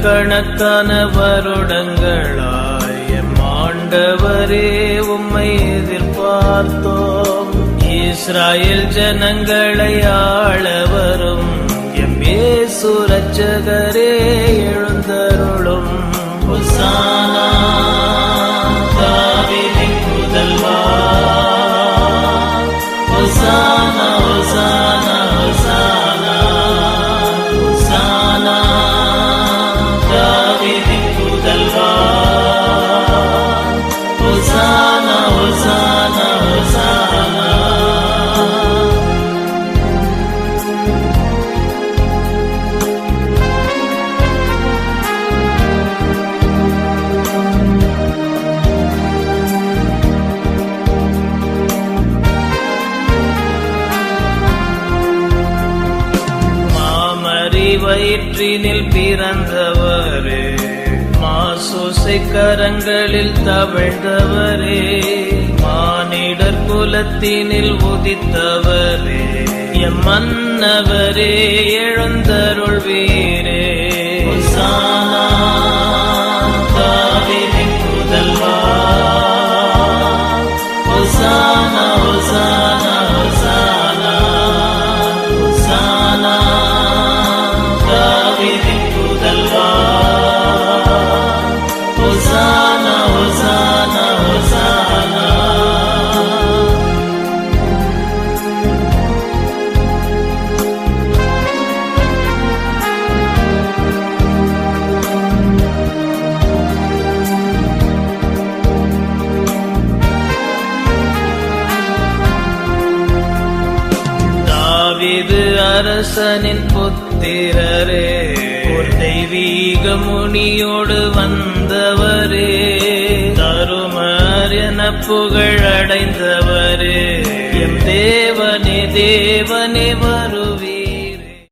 கணக்கான வருடங்களாய் எம் ஆண்டவரே உம்மை எதிர்பார்த்தோம். இஸ்ராயேல் ஜனங்களை ஆள வரும் எம் இயேசு இரட்சகரே எழுந்தருளும். ஹோசானா தாவீதின் புதல்வா, ஹோசானா ஹோசானா ஹோசானா ஹோசானா தாவீதின் புதல்வா, ஹோசானா ஹோசானா ஹோசானா. வயிற்றினில் பிறந்தவரே, மாசோசை கரங்களில் தவழ்ந்தவரே, மானிடர் குலத்தினில் உதித்தவரே, எம் மன்னவரே எழுந்தருள்வீரே. ஹோசானா தாவீதின் புதல்வா, ஹோசானா ஹோசானா ஹோசானா ஹோசானா தாவீதின் புதல்வா, ஹோசானா ஹோசானா ஹோசானா. தாவீது அரசனின் புத்திரரே, ஒரு தெய்வீக முனியோடு வந்தவரே, தருமர் என புகழடைந்தவரே, எம் தேவனே தேவனே வருவி.